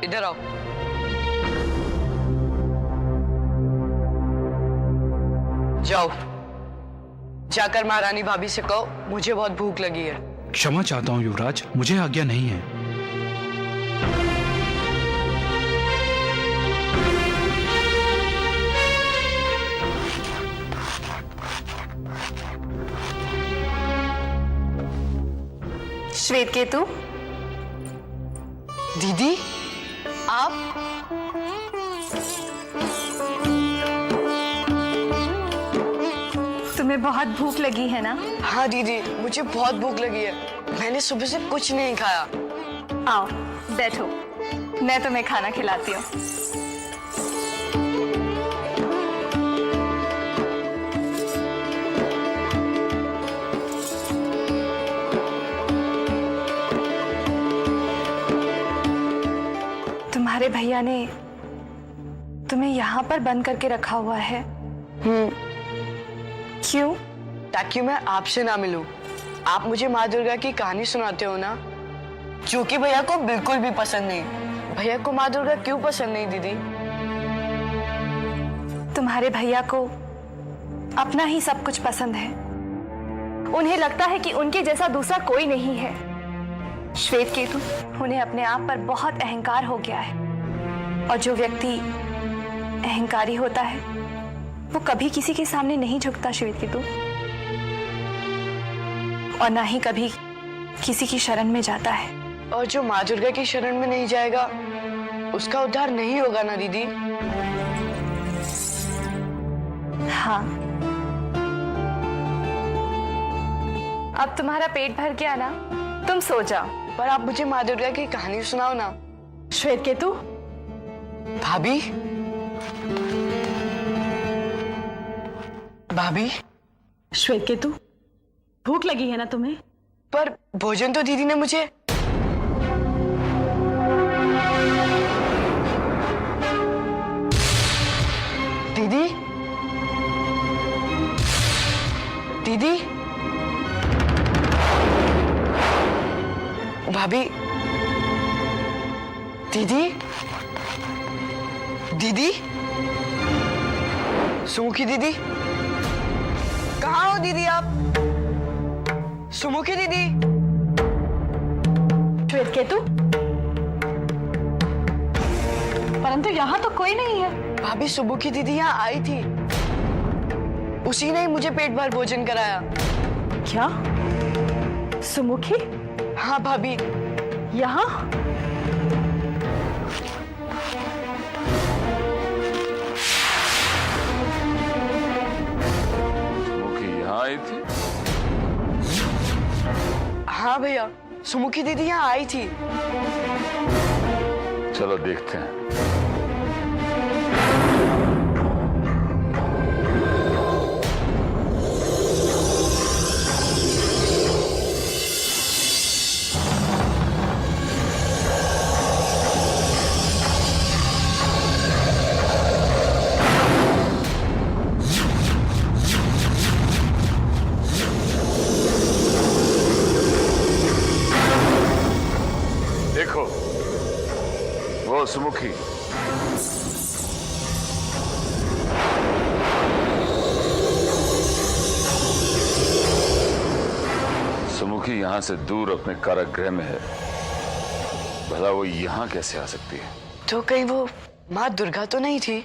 इधर आओ। जाओ, जाकर महारानी भाभी से कहो मुझे बहुत भूख लगी है। क्षमा चाहता हूँ युवराज, मुझे आज्ञा नहीं है। श्वेत केतु, दीदी आप? तुम्हें बहुत भूख लगी है ना? हाँ दीदी, मुझे बहुत भूख लगी है। मैंने सुबह से कुछ नहीं खाया। आओ बैठो, मैं तुम्हें खाना खिलाती हूँ। तुम्हारे भैया ने तुम्हें यहाँ पर बंद करके रखा हुआ है। क्यों? ताकि मैं आपसे ना मिलूं। आप मुझे माँ दुर्गा की कहानी सुनाते हो ना, जो कि भैया को बिल्कुल भी पसंद नहीं। भैया को माँ दुर्गा क्यों पसंद नहीं दीदी? तुम्हारे भैया को अपना ही सब कुछ पसंद है। उन्हें लगता है कि उनके जैसा दूसरा कोई नहीं है। श्वेत केतु, उन्हें अपने आप पर बहुत अहंकार हो गया है, और जो व्यक्ति अहंकारी होता है वो कभी किसी के सामने नहीं झुकता श्वेत केतु, और ना ही कभी किसी की शरण में जाता है। और जो माँ दुर्गा की शरण में नहीं जाएगा उसका उद्धार नहीं होगा ना दीदी? हाँ, अब तुम्हारा पेट भर गया ना, तुम सो जाओ। पर आप मुझे माँ दुर्गा की कहानी सुनाओ ना। श्वेत केतु, भाभी, भाभी। श्वेत केतु, भूख लगी है ना तुम्हें? पर भोजन तो दीदी ने मुझे। दीदी, दीदी, भाभी, दीदी, दीदी, सुमुखी दीदी, कहाँ हो दीदी आप? सुमुखी दीदी। श्वेत केतु, परंतु यहाँ तो कोई नहीं है। भाभी, सुमुखी दीदी यहाँ आई थी, उसी ने ही मुझे पेट भर भोजन कराया। क्या? सुमुखी हाँ भाभी। यहाँ? सुमुखी यहाँ आई थी? हाँ भैया, सुमुखी दीदी यहाँ आई थी। चलो देखते हैं। देखो, वो सुमुखी। सुमुखी यहां से दूर अपने कारागृह में है। भला वो यहां कैसे आ सकती है? तो कहीं वो माँ दुर्गा तो नहीं थी?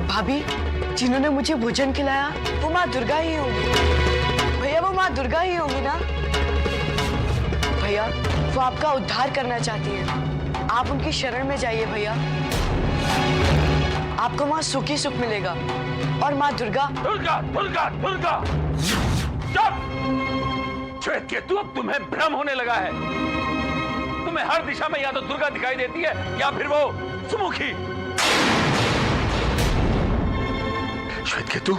भाभी, जिन्होंने मुझे भोजन खिलाया वो माँ दुर्गा ही होंगी। भैया, वो माँ दुर्गा ही होंगी ना? भैया, वो आपका उद्धार करना चाहती है। आप उनकी शरण में जाइए भैया, आपको वहां सुख ही सुख मिलेगा। और माँ दुर्गा। दुर्गा, दुर्गा, दुर्गा! चुप! श्वेत केतु, अब तुम्हें भ्रम होने लगा है। तुम्हें हर दिशा में या तो दुर्गा दिखाई देती है या फिर वो सुमुखी। श्वेत केतु,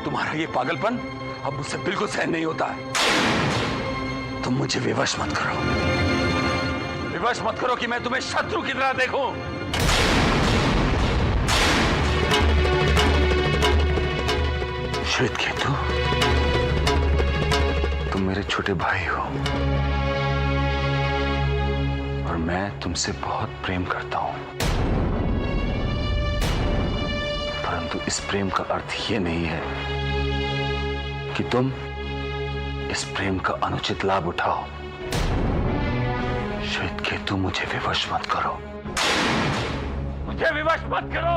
तुम्हारा ये पागलपन अब मुझसे बिल्कुल सहन नहीं होता है। तुम मुझे विवश मत करो। विवश मत करो कि मैं तुम्हें शत्रु की तरह देखूं। श्वेत केतु, तुम मेरे छोटे भाई हो और मैं तुमसे बहुत प्रेम करता हूं, परंतु इस प्रेम का अर्थ ये नहीं है कि तुम इस प्रेम का अनुचित लाभ उठाओ। श्वेत केतु, मुझे विवश मत करो, मुझे विवश मत करो।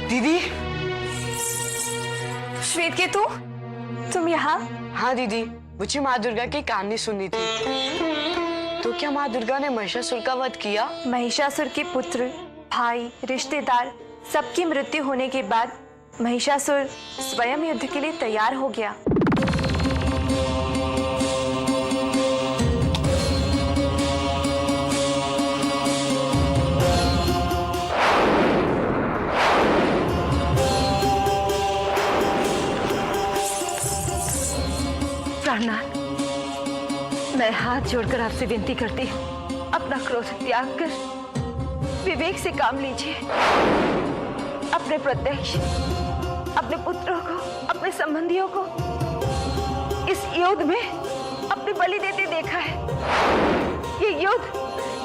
दीदी। श्वेत केतु, तुम यहाँ? हाँ दीदी, मुझे माँ दुर्गा की कहानी सुननी थी। तो क्या माँ दुर्गा ने महिषासुर का वध किया? महिषासुर के पुत्र, भाई, रिश्तेदार सबकी मृत्यु होने के बाद महिषासुर स्वयं युद्ध के लिए तैयार हो गया। प्राणनाथ, मैं हाथ जोड़कर आपसे विनती करती हूँ, अपना क्रोध त्याग कर विवेक से काम लीजिए। अपने प्रत्यक्ष, अपने पुत्रों को, अपने संबंधियों को इस युद्ध में अपनी बलि देते देखा है। ये युद्ध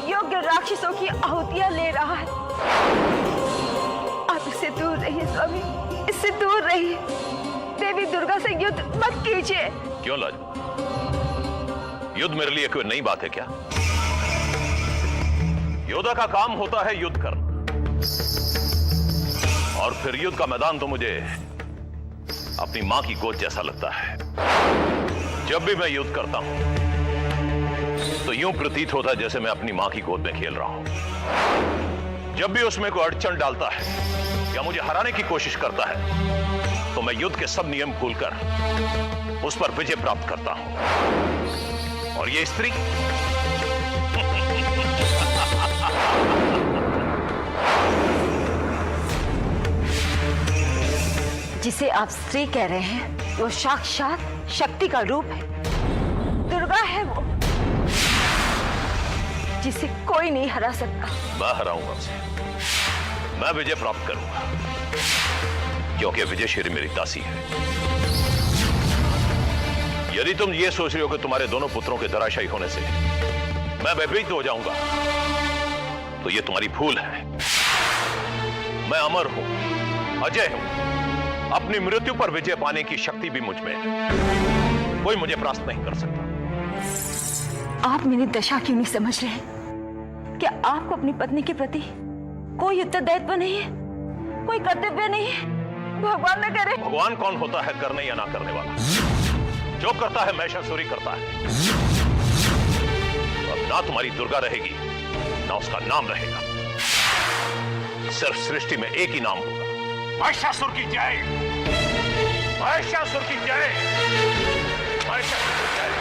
योग्य राक्षसों की आहुतियां ले रहा है। आप इससे दूर रहिए स्वामी, इससे दूर रहिए। देवी दुर्गा से युद्ध मत कीजिए। क्यों लाज? युद्ध मेरे लिए कोई नई बात है क्या? योद्धा का काम होता है युद्ध करना, और फिर युद्ध का मैदान तो मुझे अपनी मां की गोद जैसा लगता है। जब भी मैं युद्ध करता हूं तो यूं प्रतीत होता है जैसे मैं अपनी मां की गोद में खेल रहा हूं। जब भी उसमें कोई अड़चन डालता है या मुझे हराने की कोशिश करता है तो मैं युद्ध के सब नियम भूलकर उस पर विजय प्राप्त करता हूं। और ये स्त्री जिसे आप स्त्री कह रहे हैं वो साक्षात शक्ति का रूप है। दुर्गा है वो, जिसे कोई नहीं हरा सकता। मैं हराऊंगा उसे, मैं विजय प्राप्त करूंगा, क्योंकि विजयश्री मेरी दासी है। यदि तुम ये सोच रहे हो कि तुम्हारे दोनों पुत्रों के धराशायी होने से मैं भयभीत हो जाऊंगा तो ये तुम्हारी भूल है। मैं अमर हूं, अजय हूं। अपनी मृत्यु पर विजय पाने की शक्ति भी मुझ में है। कोई मुझे परास्त नहीं कर सकता। आप मेरी दशा क्यों नहीं समझ रहे? क्या आपको अपनी पत्नी के प्रति कोई उत्तरदायित्व नहीं है, कोई कर्तव्य नहीं है? भगवान न करे। भगवान कौन होता है करने या ना करने वाला? जो करता है महिषासुरी करता है। अब ना तुम्हारी दुर्गा रहेगी ना उसका नाम रहेगा। सिर्फ सृष्टि में एक ही नाम होगा, महिषासुर की जय, महिषासुर की जय, महिषासुर की जय।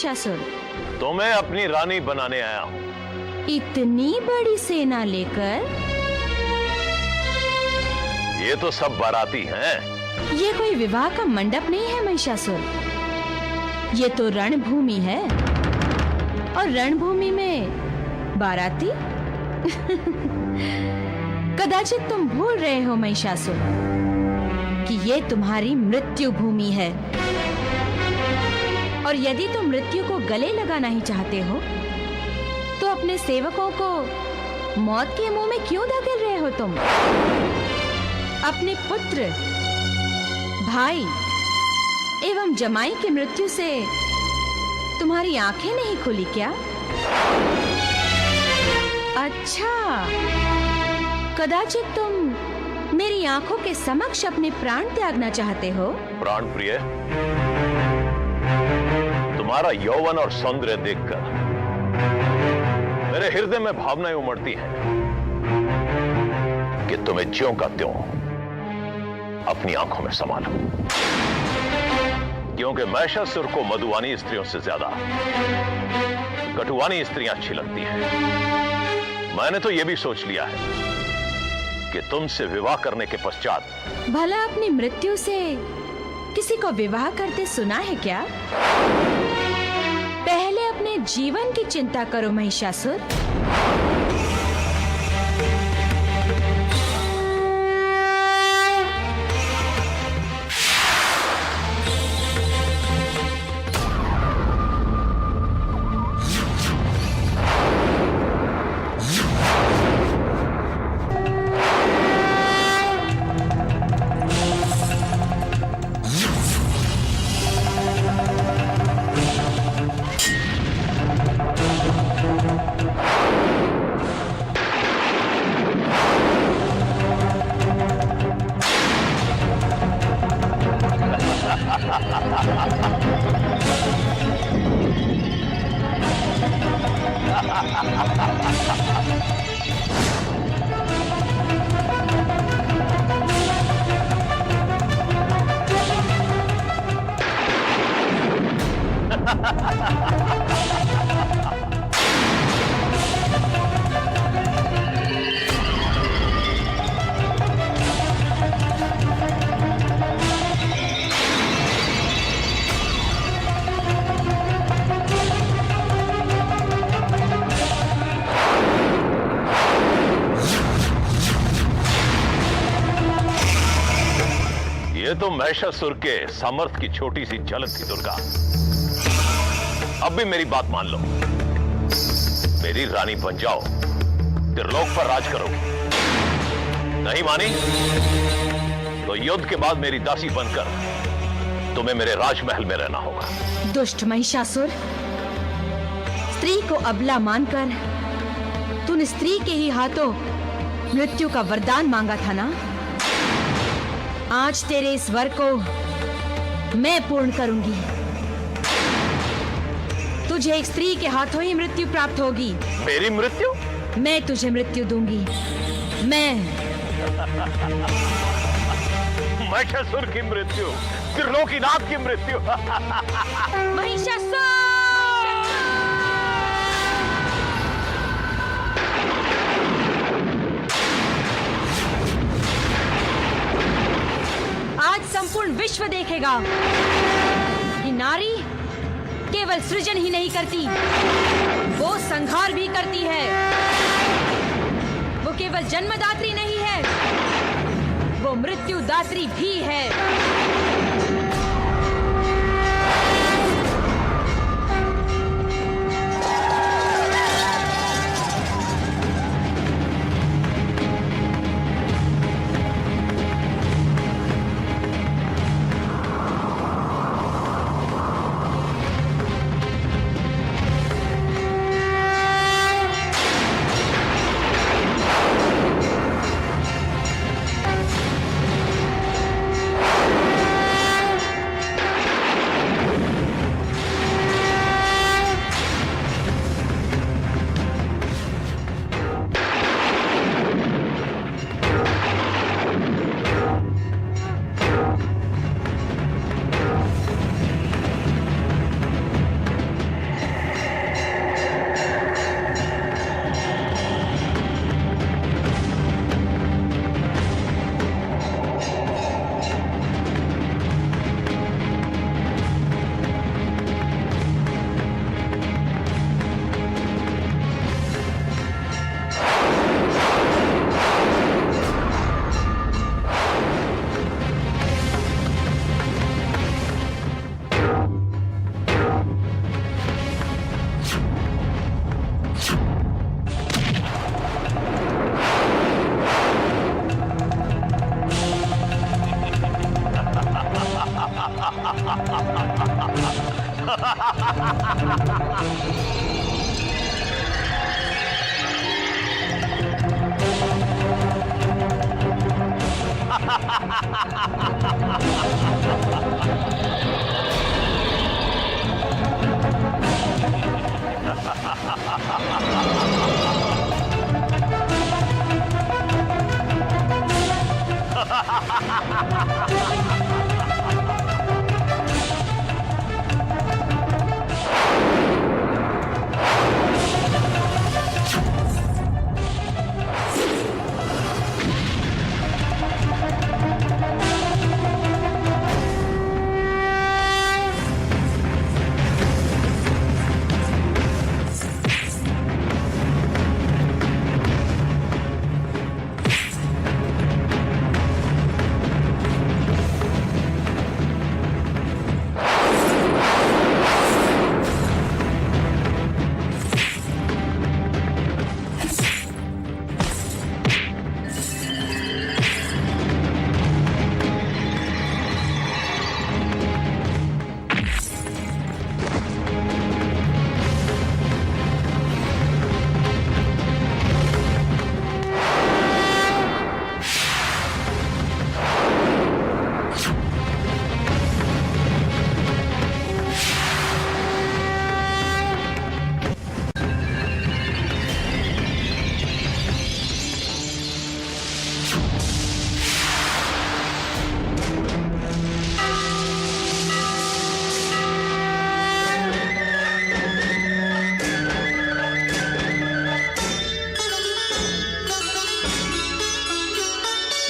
महिषासुर? तो मैं अपनी रानी बनाने आया हूं। इतनी बड़ी सेना लेकर? ये तो सब बाराती हैं। ये कोई विवाह का मंडप नहीं है महिषासुर, ये तो रणभूमि है, और रणभूमि में बाराती? कदाचित तुम भूल रहे हो महिषासुर कि ये तुम्हारी मृत्यु भूमि है, और यदि तुम मृत्यु को गले लगाना ही चाहते हो तो अपने सेवकों को मौत के मुंह में क्यों धकेल रहे हो तुम? अपने पुत्र, भाई एवं जमाई की मृत्यु से तुम्हारी आंखें नहीं खुली क्या? अच्छा, कदाचित तुम मेरी आंखों के समक्ष अपने प्राण त्यागना चाहते हो? प्राण प्रिय, तुम्हारा यौवन और सौंदर्य देखकर मेरे हृदय में भावनाएं उमड़ती हैं कि तुम्हें ज्यों का त्यों अपनी आंखों में समा लूं। क्योंकि महिषासुर को मधुवानी स्त्रियों से ज्यादा कटुवानी स्त्रियां अच्छी लगती हैं। मैंने तो यह भी सोच लिया है कि तुमसे विवाह करने के पश्चात भला अपनी मृत्यु से किसी को विवाह करते सुना है क्या? पहले अपने जीवन की चिंता करो महिषासुर। ये तो महिषासुर के सामर्थ्य की छोटी सी झलक थी दुर्गा। अब भी मेरी बात मान लो, मेरी रानी बन जाओ, त्रिलोक पर राज करोगी। नहीं मानी तो युद्ध के बाद मेरी दासी बनकर तुम्हें मेरे राजमहल में रहना होगा। दुष्ट महिषासुर, स्त्री को अबला मानकर तूने स्त्री के ही हाथों मृत्यु का वरदान मांगा था ना? आज तेरे इस वर को मैं पूर्ण करूंगी। तुझे एक स्त्री के हाथों ही मृत्यु प्राप्त होगी। मेरी मृत्यु? मैं तुझे मृत्यु दूंगी। मैं महिषासुर की मृत्यु, त्रिलोकीनाथ की मृत्यु। महिषासुर! आज संपूर्ण विश्व देखेगा कि नारी केवल सृजन ही नहीं करती, वो संहार भी करती है। वो केवल जन्मदात्री नहीं है, वो मृत्युदात्री भी है।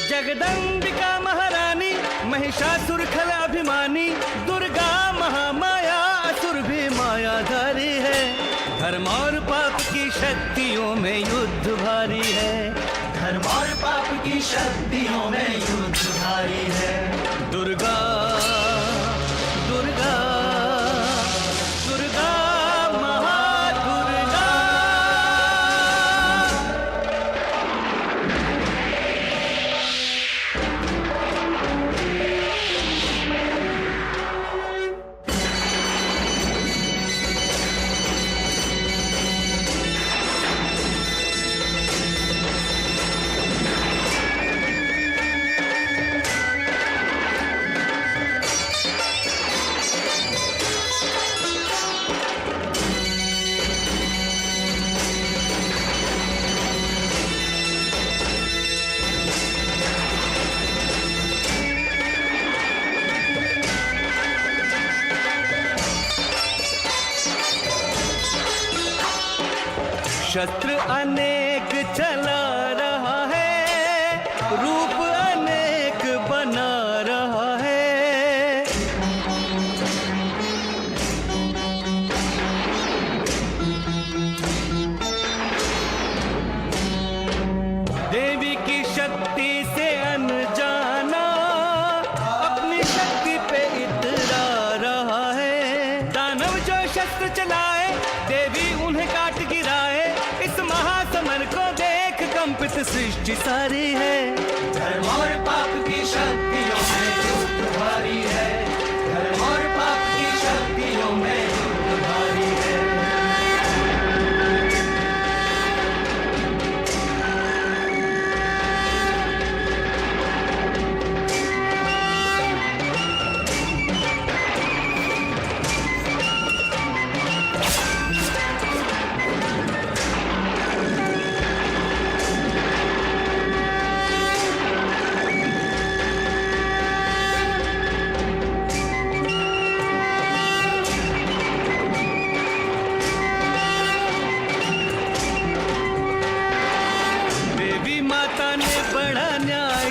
जगदंबिका महारानी महिषासुर खल अभिमानी दुर्गा महामाया असुर भी मायाधारी है। धर्म और पाप की शक्तियों में युद्ध भारी है। धर्म और पाप की शक्तियों में युद्ध भारी है। दुर्गा दुर्गा दुर्गा महादुर्गा। शस्त्र अनेक चला रहा है, रूप अनेक बना रहा है। देवी की शक्ति से अनजाना अपनी शक्ति पे इतरा रहा है। दानव जो शस्त्र चलाए देवी उन्हें काट गिराए। इस महासमर को देख कंपित सृष्टि सारी है। धर्म और पाप की शक्तियों में युद्ध भारी है। धर्म और पाप की शक्तियों में युद्ध भारी है।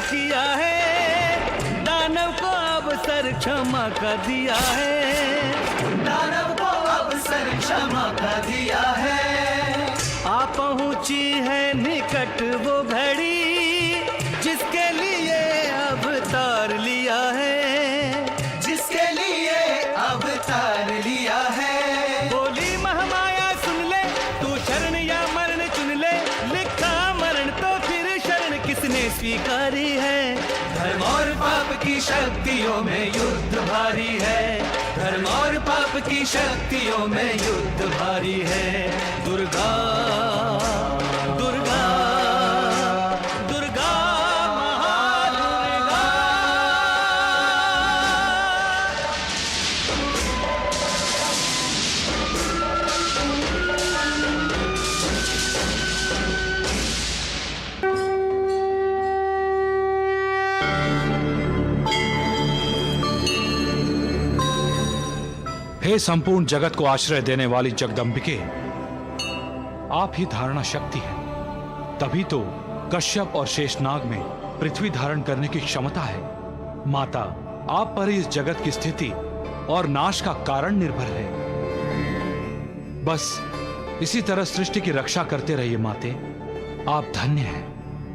किया है दानव को अवसर क्षमा का दिया है। दानव को अवसर क्षमा का दिया है। आ पहुंची है निकट वो घड़ी जिसके लिए अवतार लिया है। जिसके लिए अवतार लिया है। बोली महामाया सुन ले तू शरण या मरण चुन ले। लिखा मरण तो फिर शरण किसने स्वीकारी है। धर्म और पाप की शक्तियों में युद्ध भारी है। धर्म और पाप की शक्तियों में युद्ध भारी है। दुर्गा दुर्गा दुर्गा महादुर्गा। हे संपूर्ण जगत को आश्रय देने वाली जगदम्बिके, आप ही धारणा शक्ति है। तभी तो कश्यप और शेषनाग में पृथ्वी धारण करने की क्षमता है। माता, आप पर इस जगत की स्थिति और नाश का कारण निर्भर है। बस इसी तरह सृष्टि की रक्षा करते रहिए माते, आप धन्य हैं।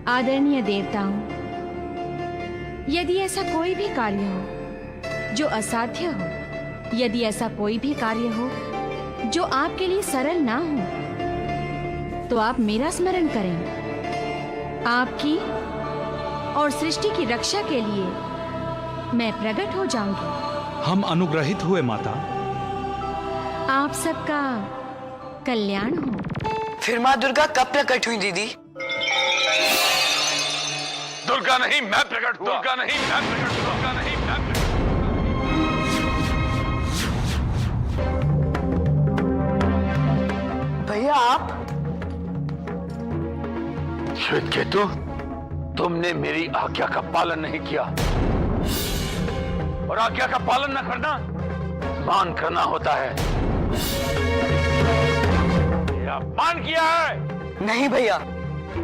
आदरणीय देवताओं, यदि ऐसा कोई भी कार्य हो जो असाध्य हो, यदि ऐसा कोई भी कार्य हो जो आपके लिए सरल ना हो, तो आप मेरा स्मरण करें। आपकी और सृष्टि की रक्षा के लिए मैं प्रकट हो जाऊंगी। हम अनुग्रहित हुए माता। आप सबका कल्याण हो। फिर माँ दुर्गा कब प्रकट हुई दीदी? दुर्गा नहीं, मैं प्रकट हुआ। दुर्गा नहीं, मैं प्रकट हुआ। दुर्गा नहीं, मैं प्रकट हुआ। भैया आप? श्वेत केतु, तुमने मेरी आज्ञा का पालन नहीं किया, और आज्ञा का पालन न करना मान करना होता है। मेरा अपमान किया है। नहीं भैया,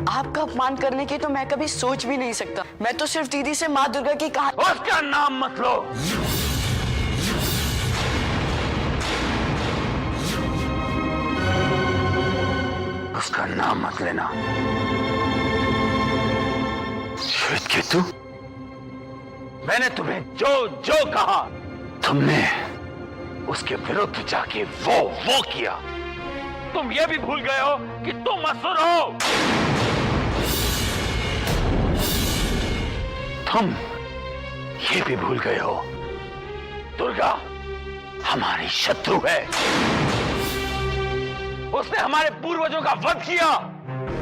आपका अपमान करने की तो मैं कभी सोच भी नहीं सकता। मैं तो सिर्फ दीदी से माँ दुर्गा की कहानी। उसका नाम मत लो। उसका नाम मत लेना। श्वेत केतु, मैंने तुम्हें जो जो कहा, तुमने उसके विरुद्ध जाके वो किया। तुम ये भी भूल गए हो कि तुम असुर हो। तुम ये भी भूल गए हो दुर्गा हमारी शत्रु है। उसने हमारे पूर्वजों का वध किया,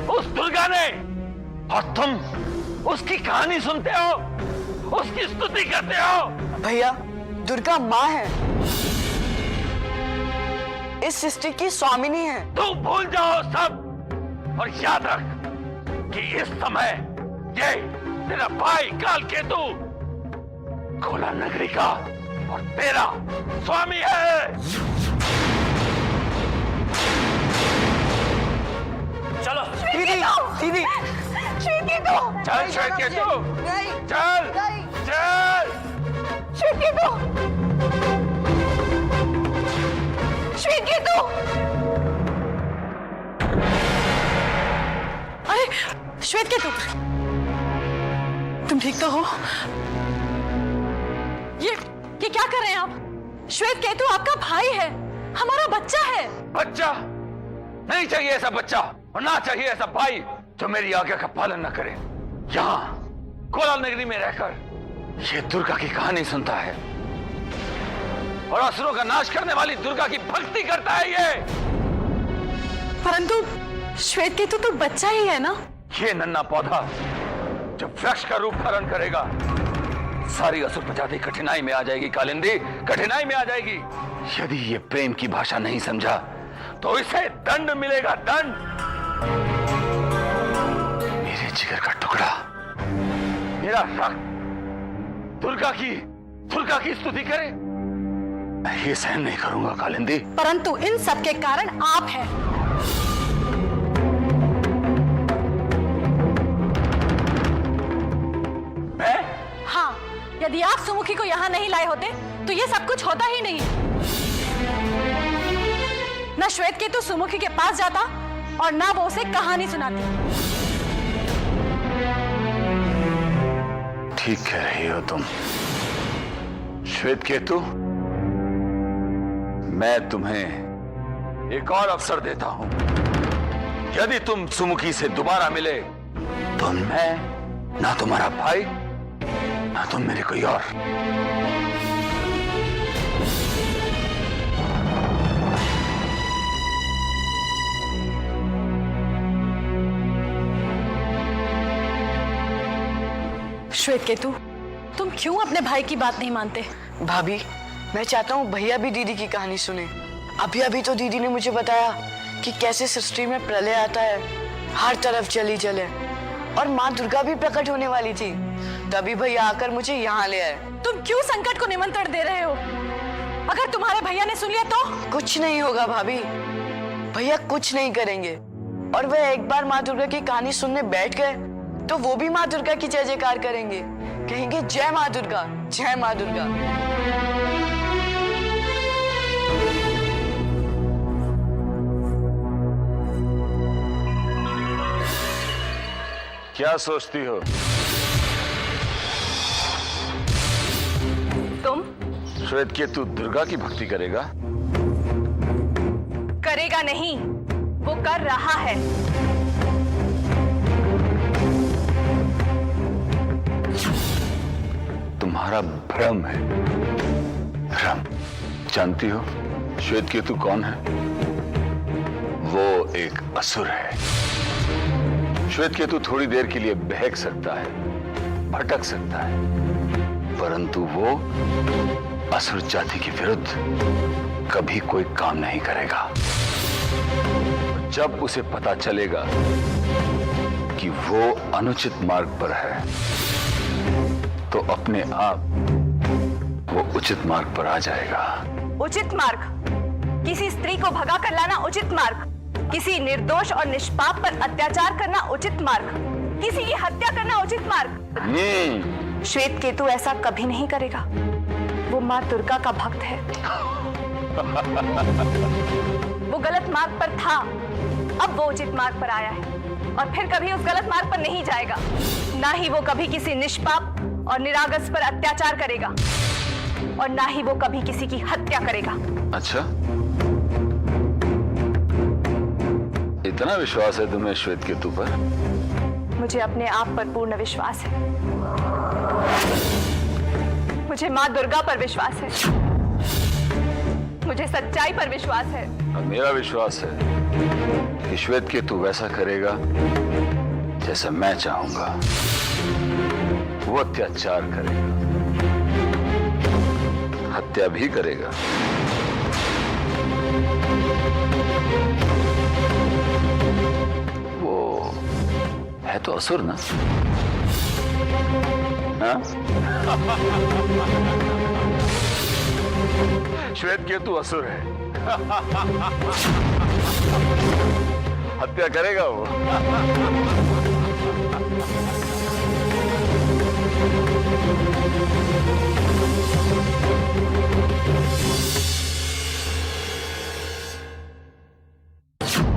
उस दुर्गा ने, और तुम उसकी कहानी सुनते हो, उसकी स्तुति करते हो। भैया, दुर्गा माँ है, इस सृष्टि की स्वामिनी है। तुम भूल जाओ सब, और याद रख कि इस समय ये तेरा भाई कालकेतु कोला नगरी का और तेरा स्वामी है। चलो दीदी, दीदी, चल श्वेत केतु, चल चल। श्वेत केतु, श्वेत केतु। अरे श्वेत केतु, तुम ठीक तो हो? ये क्या कर रहे हैं आप? श्वेत केतु आपका भाई है, हमारा बच्चा है। बच्चा नहीं चाहिए ऐसा बच्चा, और ना चाहिए ऐसा भाई जो मेरी आज्ञा का पालन न करे। यहाँ कोलाल नगरी में रहकर ये दुर्गा की कहानी सुनता है, और असुरों का नाश करने वाली दुर्गा की भक्ति करता है ये। परंतु श्वेत केतु तो बच्चा ही है ना? ये नन्हा पौधा जब वृक्ष का रूप धारण करेगा, सारी असुर प्रजाति कठिनाई में आ जाएगी। कालिंदी, कठिनाई में आ जाएगी। यदि ये प्रेम की भाषा नहीं समझा तो इसे दंड मिलेगा, दंड। मेरे जिगर का टुकड़ा, मेरा रक्त दुर्गा की स्तुति करे, मैं ये सहन नहीं करूंगा कालिंदी। परंतु इन सब के कारण आप हैं। मैं? हाँ, यदि आप सुमुखी को यहाँ नहीं लाए होते तो ये सब कुछ होता ही नहीं। न श्वेत केतु सुमुखी के पास जाता और ना वो उसे कहानी सुनाती। ठीक कह रही हो तुम श्वेत केतु। मैं तुम्हें एक और अवसर देता हूं। यदि तुम सुमुखी से दोबारा मिले तो मैं ना तुम्हारा भाई, ना तुम मेरे कोई और। श्वेत केतु, तुम क्यों अपने भाई की बात नहीं मानते? भाभी, मैं चाहता हूँ भैया भी दीदी की कहानी सुने। अभी तो दीदी ने मुझे बताया कि कैसे सृष्टि में प्रलय आता है, हर तरफ जली जल है, और माँ दुर्गा भी प्रकट होने वाली थी। तभी भैया आकर मुझे यहाँ ले आए। तुम क्यों संकट को निमंत्रण दे रहे हो? अगर तुम्हारे भैया ने सुन लिया तो? कुछ नहीं होगा भाभी, भैया कुछ नहीं करेंगे। और वह एक बार माँ दुर्गा की कहानी सुनने बैठ गए तो वो भी माँ दुर्गा की जय जयकार करेंगे, कहेंगे जय माँ दुर्गा, जय माँ दुर्गा। क्या सोचती हो? तुम? श्वेत केतु दुर्गा की भक्ति करेगा? करेगा नहीं, वो कर रहा है। तुम्हारा भ्रम है, भ्रम। जानती हो श्वेत केतु कौन है? वो एक असुर है। श्वेत केतु थोड़ी देर के लिए बहक सकता है, भटक सकता है, परंतु वो असुर जाति के विरुद्ध कभी कोई काम नहीं करेगा। जब उसे पता चलेगा कि वो अनुचित मार्ग पर है, तो अपने आप वो उचित मार्ग पर आ जाएगा। उचित मार्ग? किसी स्त्री को भगा कर लाना उचित मार्ग? किसी निर्दोष और निष्पाप पर अत्याचार करना उचित मार्ग? किसी की हत्या करना उचित मार्ग? श्वेत केतु ऐसा कभी नहीं करेगा। वो माँ दुर्गा का भक्त है। वो गलत मार्ग पर था, अब वो उचित मार्ग पर आया है और फिर कभी उस गलत मार्ग पर नहीं जाएगा। ना ही वो कभी किसी निष्पाप और निरागस पर अत्याचार करेगा और ना ही वो कभी किसी की हत्या करेगा। अच्छा, इतना विश्वास है तुम्हें श्वेत केतु पर? मुझे अपने आप पर पूर्ण विश्वास है। मुझे माँ दुर्गा पर विश्वास है। मुझे सच्चाई पर विश्वास है। और मेरा विश्वास है कि श्वेत केतु वैसा करेगा जैसा मैं चाहूंगा। वो अत्याचार करेगा, हत्या भी करेगा। वो है तो असुर ना? हाँ? श्वेत केतु असुर है। हत्या करेगा वो।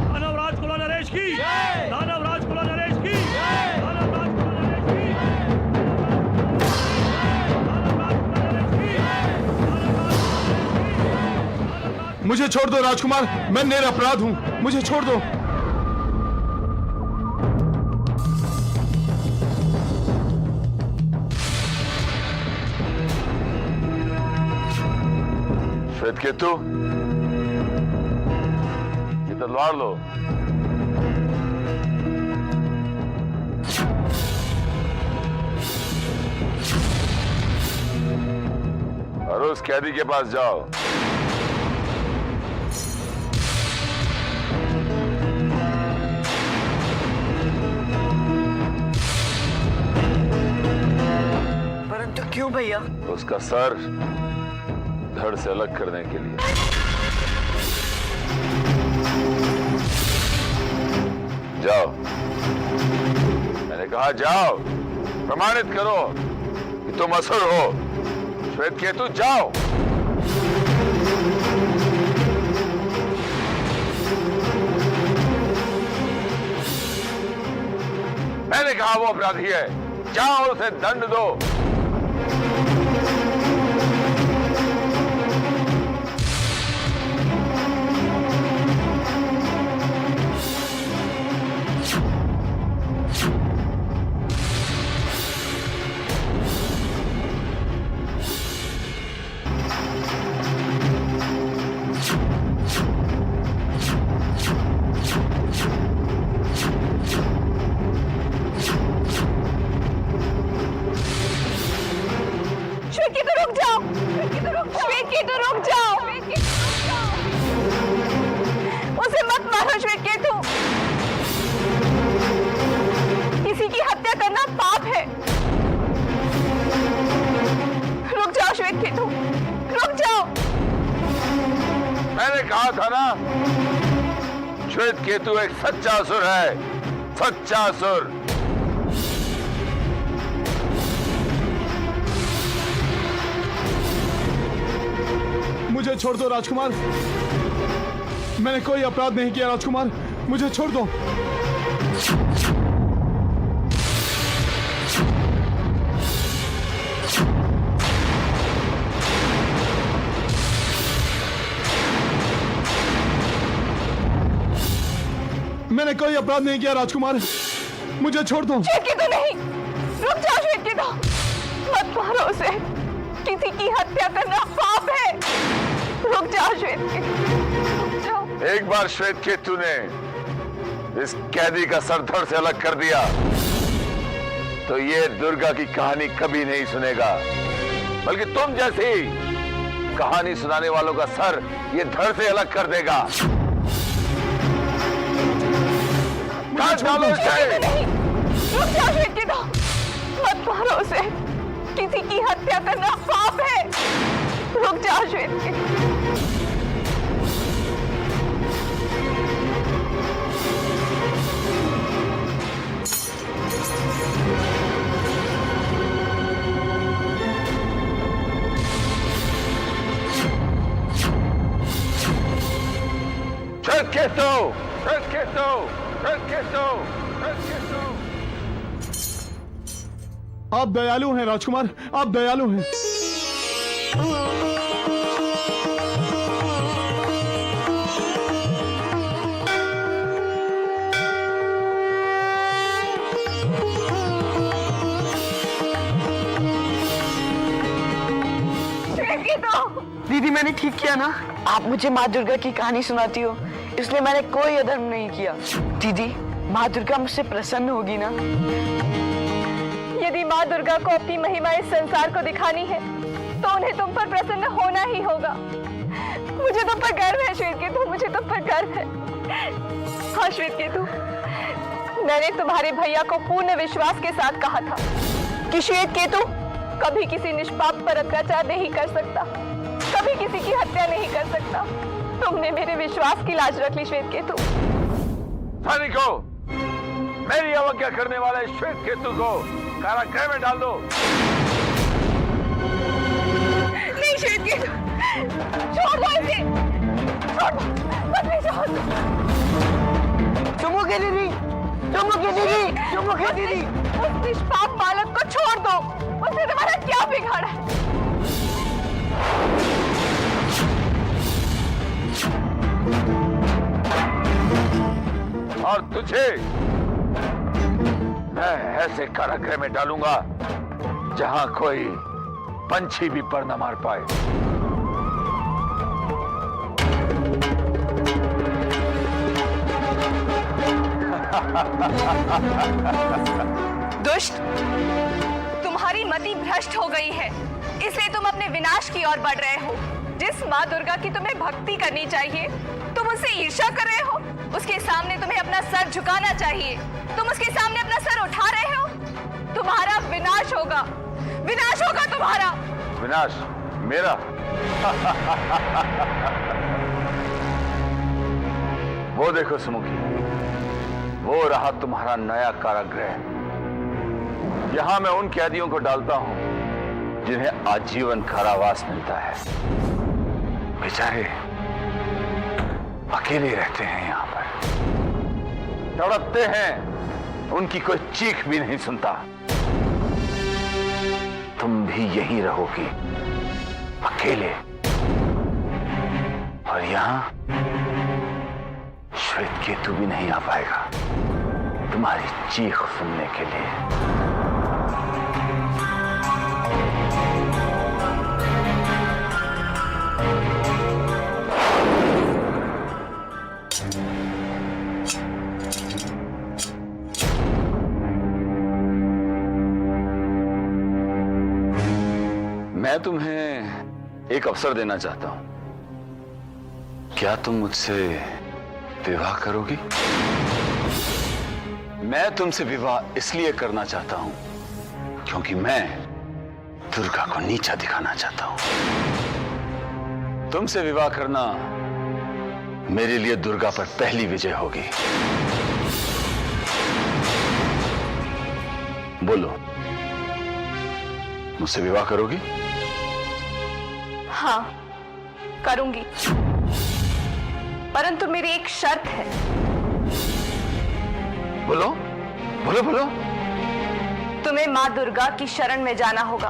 दानव राज कुला नरेश की, दानव राज कुला नरेश की, दानव राज कुला नरेश की, मुझे छोड़ दो राजकुमार, मैं निरपराध हूं, मुझे छोड़ दो। श्वेत केतु, ये तलवार लो। और उस कैदी के पास जाओ। परंतु क्यों भैया? उसका सर धड़ से अलग करने के लिए। जाओ, मैंने कहा जाओ, प्रमाणित करो कि तुम असुर हो। श्वेत केतु, जाओ। मैंने कहा वो अपराधी है, जाओ उसे दंड दो। श्वेत केतु एक सच्चा असुर है, सच्चा असुर। मुझे छोड़ दो राजकुमार, मैंने कोई अपराध नहीं किया राजकुमार, मुझे छोड़ दो। मैंने कोई अपराध नहीं किया राजकुमार, मुझे छोड़ दो। श्वेतकेतु नहीं, रुक जाओ श्वेतकेतु, मत मारो उसे, किसी की हत्या करना पाप है। रुक जाओ श्वेतकेतु, रुक जाओ। एक बार श्वेत केतु ने इस कैदी का सर धड़ से अलग कर दिया तो ये दुर्गा की कहानी कभी नहीं सुनेगा, बल्कि तुम जैसी कहानी सुनाने वालों का सर ये धड़ से अलग कर देगा। डालो उसे। नहीं, रुक जाओ श्वेतकेतु, मत मारो उसे, किसी की हत्या करना पाप है। रुक जाओ श्वेतकेतु। श्वेत केतु, श्वेत केतु, श्वेत केतु, श्वेत केतु। आप दयालु हैं राजकुमार, आप दयालु हैं। दीदी मैंने ठीक किया ना, आप मुझे माँ दुर्गा की कहानी सुनाती हो, इसलिए मैंने कोई अधर्म नहीं किया। दीदी माँ दुर्गा मुझसे प्रसन्न होगी ना? यदि माँ दुर्गा को अपनी महिमा इस संसार को दिखानी है तो उन्हें तुम पर प्रसन्न होना ही होगा। मुझे तुम पर गर्व है श्वेतकेतु, मुझे तुम पर गर्व है। हाँ श्वेतकेतु, मैंने तुम्हारे भैया को पूर्ण विश्वास के साथ कहा था कि श्वेतकेतु कभी किसी निष्पाप पर अत्याचार नहीं कर सकता, कभी किसी की हत्या नहीं कर सकता। तुमने मेरे विश्वास की लाज रख ली श्वेतकेतु। सैनिकों, मेरी अवज्ञा करने वाले श्वेत केतु को कारागृह में डाल दो। नहीं श्वेतकेतु, छोड़ दो इसे, छोड़ दो, मत ले जाओ। चुमुके दीदी, चुमुके दीदी, चुमुके दीदी। उस निष्पाप बालक को छोड़ दो, उसने तुम्हारा क्या बिगाड़ा है? और तुझे मैं ऐसे कारागृह में डालूंगा जहां कोई पंछी भी पर न मार पाए। दुष्ट, तुम्हारी मति भ्रष्ट हो गई है, इसलिए तुम अपने विनाश की ओर बढ़ रहे हो। जिस माँ दुर्गा की तुम्हें भक्ति करनी चाहिए तुम उससे ईर्ष्या कर रहे हो, उसके सामने तुम्हें अपना सर झुकाना चाहिए, तुम उसके सामने अपना सर उठा रहे हो। तुम्हारा विनाश होगा, विनाश होगा तुम्हारा। विनाश मेरा? वो देखो सुमुखी, वो रहा तुम्हारा नया कारागृह। यहां मैं उन कैदियों को डालता हूं जिन्हें आजीवन कारावास मिलता है। बेचारे अकेले रहते हैं यहां पर, तड़पते हैं, उनकी कोई चीख भी नहीं सुनता। तुम भी यहीं रहोगी अकेले, और यहां श्वेत केतु भी नहीं आ पाएगा तुम्हारी चीख सुनने के लिए। मैं तुम्हें एक अवसर देना चाहता हूं, क्या तुम मुझसे विवाह करोगी? मैं तुमसे विवाह इसलिए करना चाहता हूं क्योंकि मैं दुर्गा को नीचा दिखाना चाहता हूं। तुमसे विवाह करना मेरे लिए दुर्गा पर पहली विजय होगी। बोलो, मुझसे विवाह करोगी? हाँ, करूंगी, परंतु मेरी एक शर्त है। बोलो बोलो बोलो। तुम्हें मां दुर्गा की शरण में जाना होगा।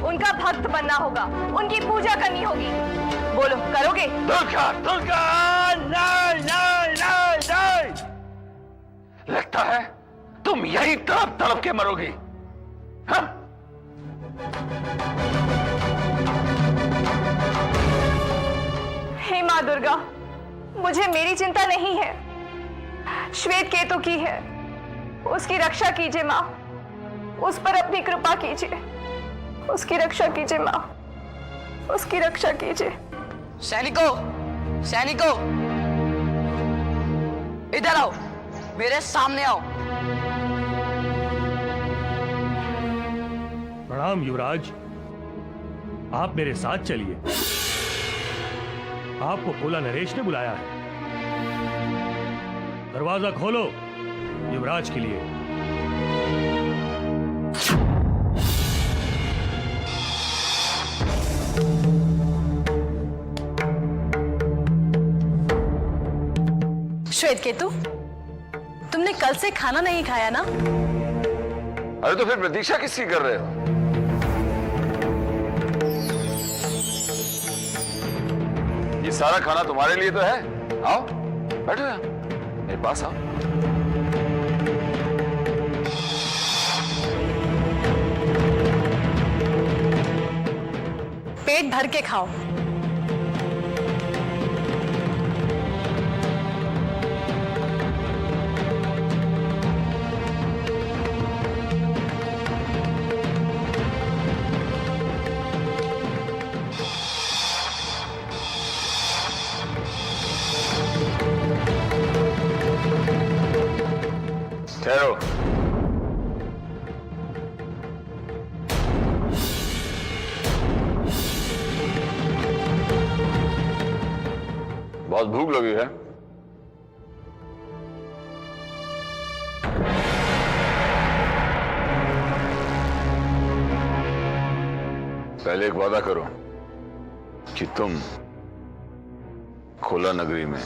उनका भक्त बनना होगा, उनकी पूजा करनी होगी। बोलो, करोगे? दुर्गा दुर्गा, नहीं नहीं नहीं नहीं। लगता है तुम यही तड़प तड़प के मरोगी। हाँ? हे मां दुर्गा, मुझे मेरी चिंता नहीं है, श्वेत केतु की है। उसकी रक्षा कीजिए मां, उस पर अपनी कृपा कीजिए, उसकी रक्षा कीजिए मां, उसकी रक्षा कीजिए। सैनिकों, सैनिकों, इधर आओ, मेरे सामने आओ। प्रणाम युवराज, आप मेरे साथ चलिए। आपको खोला नरेश ने बुलाया है। दरवाजा खोलो युवराज के लिए। श्वेत केतु, तुमने कल से खाना नहीं खाया ना? अरे तो फिर प्रतीक्षा किसकी कर रहे हो? ये सारा खाना तुम्हारे लिए तो है। आओ बैठो यहाँ, मेरे पास आओ। पेट भर के खाओ। ठहरो। बहुत भूख लगी है। पहले एक वादा करो कि तुम खोला नगरी में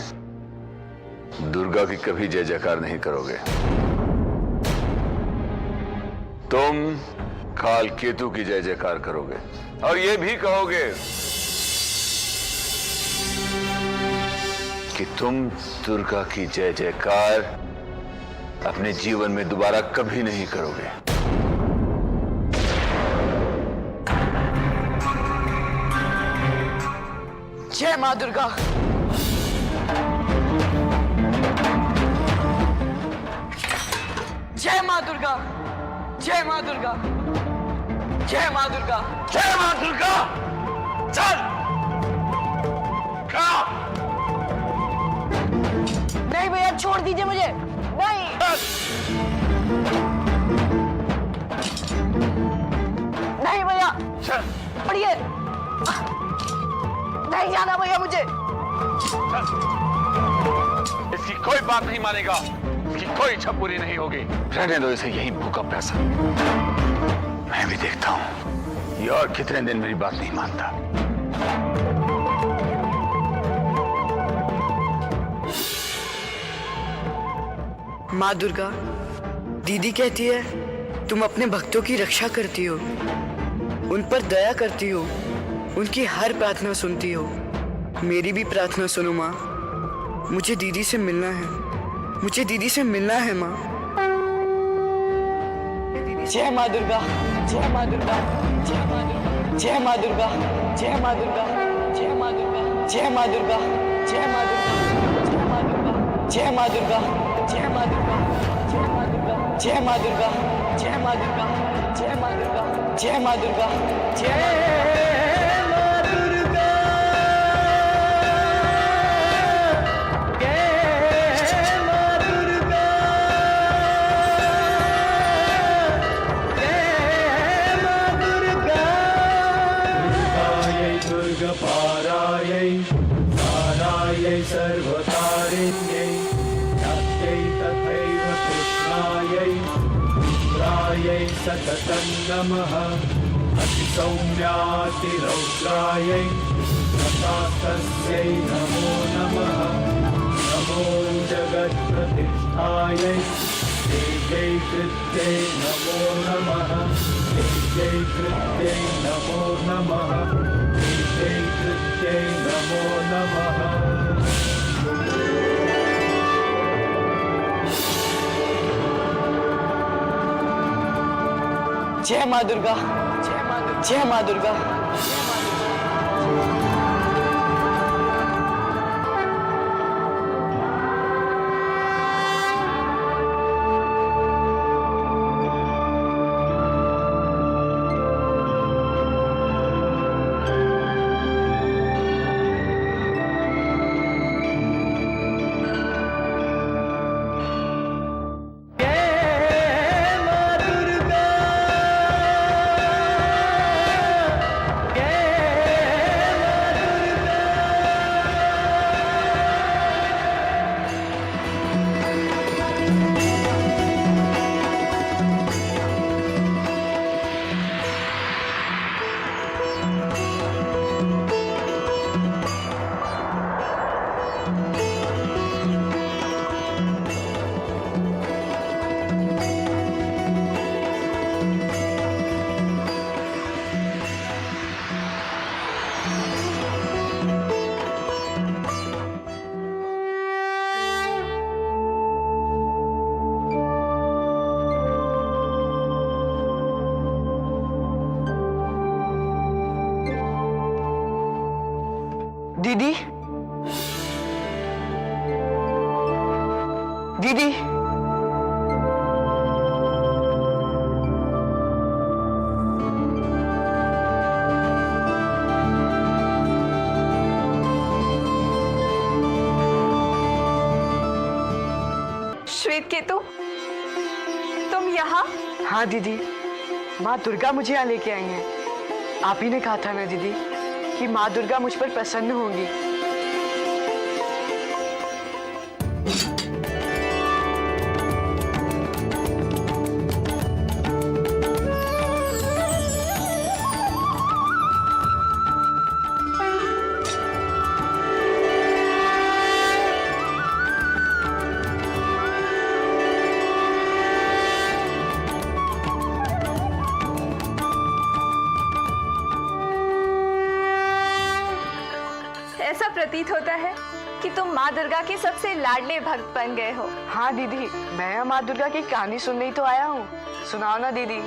दुर्गा की कभी जय जयकार नहीं करोगे। तुम काल केतु की जय जयकार करोगे और ये भी कहोगे कि तुम दुर्गा की जय जयकार अपने जीवन में दोबारा कभी नहीं करोगे। जय मां दुर्गा। जय मां दुर्गा, जय मां दुर्गा, जय मां दुर्गा, जय मां दुर्गा। चल खा। नहीं भैया, छोड़ दीजिए मुझे। नहीं नहीं भैया, चल पढ़िए। नहीं जाना भैया मुझे। इसकी कोई बात नहीं मानेगा, इसकी कोई इच्छा पूरी नहीं होगी। रहने दो इसे यही भूखा प्यासा। मैं भी देखता हूं ये और कितने दिन मेरी बात नहीं मानता। माँ दुर्गा, दीदी कहती है तुम अपने भक्तों की रक्षा करती हो, उन पर दया करती हो, उनकी हर प्रार्थना सुनती हो। मेरी भी प्रार्थना सुनो माँ, मुझे दीदी से मिलना है, मुझे दीदी से मिलना है माँ। जय माँ दुर्गा, जय माँ दुर्गा, जय माँ दुर्गा, जय माँ दुर्गा, जय माँ दुर्गा, जय माँ दुर्गा, जय माँ दुर्गा, जय माँ दुर्गा, जय माँ दुर्गा, जय माँ दुर्गा, जय माँ दुर्गा, जय माँ दुर्गा, जय माँ दुर्गा, जय माँ दुर्गा, जय माँ दुर्गा, जय विद्यायै सर्वकारिण्यै नत्यै तथैव कृष्णायै रुद्रायै सततं नमः अतिसौम्यातिरौद्रायै तथास्तस्यै नमो नमः नमो जगत्प्रतिष्ठायै देव्यै कृत्यै नमो नमः देव्यै कृत्यै नमो नमः देव्यै कृत्यै नमो नमः। जय माँ दुर्गा, जय माँ दुर्गा। दीदी, दीदी, श्वेत केतु, तुम यहाँ? हाँ दीदी, माँ दुर्गा मुझे यहाँ लेके आई हैं। आप ही ने कहा था ना दीदी कि माँ दुर्गा मुझ पर प्रसन्न होंगी। ऐसा प्रतीत होता है कि तुम माँ दुर्गा के सबसे लाडले भक्त बन गए हो। हाँ दीदी, मैं माँ दुर्गा की कहानी सुनने ही तो आया हूँ। सुनाओ ना दीदी।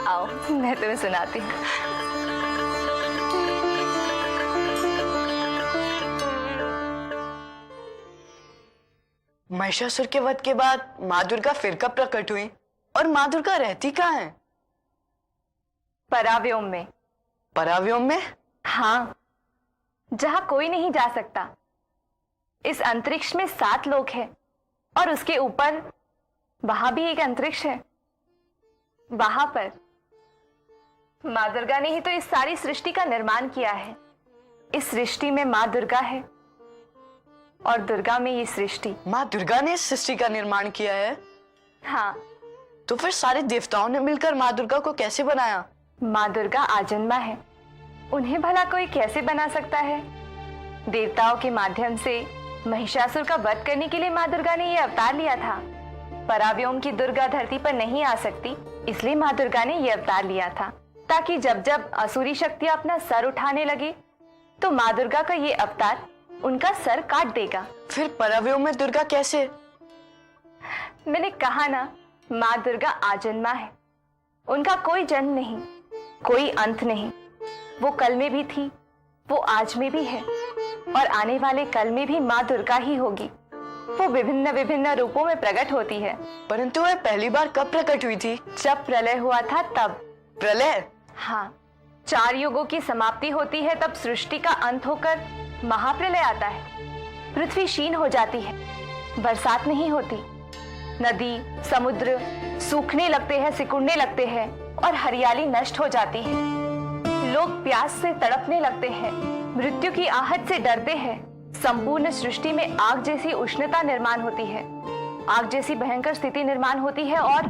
आओ, मैं तुम्हें सुनाती हूँ। महिषासुर के वध के बाद माँ दुर्गा फिर कब प्रकट हुई और माँ दुर्गा रहती कहाँ है? पराव्योम में। पराव्योम में? हाँ, जहाँ कोई नहीं जा सकता। इस अंतरिक्ष में 7 लोक हैं और उसके ऊपर वहां भी एक अंतरिक्ष है। वहां पर माँ दुर्गा ने ही तो इस सारी सृष्टि का निर्माण किया है। इस सृष्टि में माँ दुर्गा है और दुर्गा में ये सृष्टि। माँ दुर्गा ने इस सृष्टि का निर्माण किया है? हाँ। तो फिर सारे देवताओं ने मिलकर माँ दुर्गा को कैसे बनाया? माँ दुर्गा आजन्मा है, उन्हें भला कोई कैसे बना सकता है? देवताओं के माध्यम से महिषासुर का वध करने के लिए माँ दुर्गा ने यह अवतार लिया था। पराव्योम की दुर्गा धरती पर नहीं आ सकती, इसलिए माँ दुर्गा ने यह अवतार लिया था, ताकि जब जब असुरी शक्तियां अपना सर उठाने लगे तो माँ दुर्गा का ये अवतार उनका सर काट देगा। फिर पराव्योम में दुर्गा कैसे? मैंने कहा ना, माँ दुर्गा आजन्मा है। उनका कोई जन्म नहीं, कोई अंत नहीं। वो कल में भी थी, वो आज में भी है और आने वाले कल में भी माँ दुर्गा ही होगी। वो विभिन्न विभिन्न रूपों में प्रकट होती है। परंतु वह पहली बार कब प्रकट हुई थी? जब प्रलय हुआ था तब। प्रलय? हाँ, 4 युगों की समाप्ति होती है, तब सृष्टि का अंत होकर महाप्रलय आता है। पृथ्वी क्षीण हो जाती है, बरसात नहीं होती, नदी समुद्र सूखने लगते हैं, सिकुड़ने लगते हैं और हरियाली नष्ट हो जाती है। लोग प्यास से तड़पने लगते हैं, मृत्यु की आहट से डरते हैं, संपूर्ण सृष्टि में आग जैसी उष्णता निर्माण होती है, आग जैसी भयंकर स्थिति निर्माण होती है और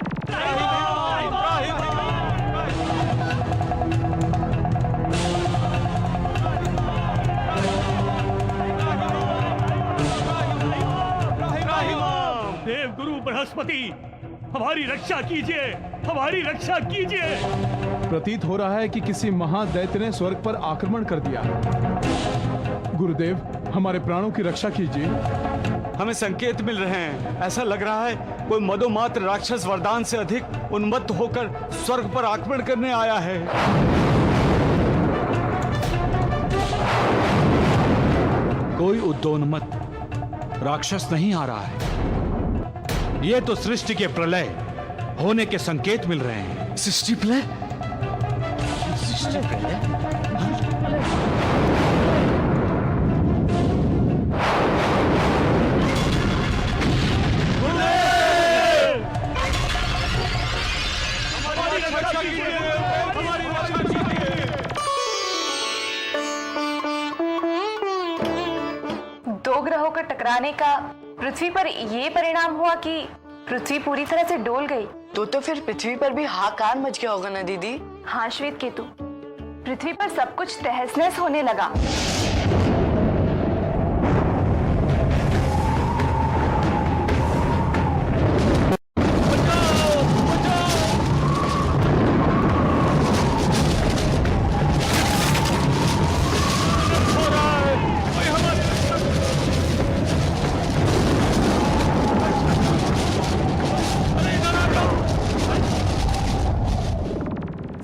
देव गुरु बृहस्पति, हमारी रक्षा कीजिए, हमारी रक्षा कीजिए। प्रतीत हो रहा है कि किसी महादैत्य ने स्वर्ग पर आक्रमण कर दिया है। गुरुदेव, हमारे प्राणों की रक्षा कीजिए। हमें संकेत मिल रहे हैं। ऐसा लग रहा है कोई मदोमात्र राक्षस वरदान से अधिक उन्मत्त होकर स्वर्ग पर आक्रमण करने आया है। कोई उद्योन्मत्त राक्षस नहीं आ रहा है, ये तो सृष्टि के प्रलय होने के संकेत मिल रहे हैं। सृष्टि प्रलय? सृष्टि प्रलय? दो ग्रहों का टकराने का पृथ्वी पर ये परिणाम हुआ कि पृथ्वी पूरी तरह से डोल गई। तो फिर पृथ्वी पर भी हाहाकार मच गया होगा ना दीदी? हाँ श्वेत केतु, पृथ्वी पर सब कुछ तहस नहस होने लगा।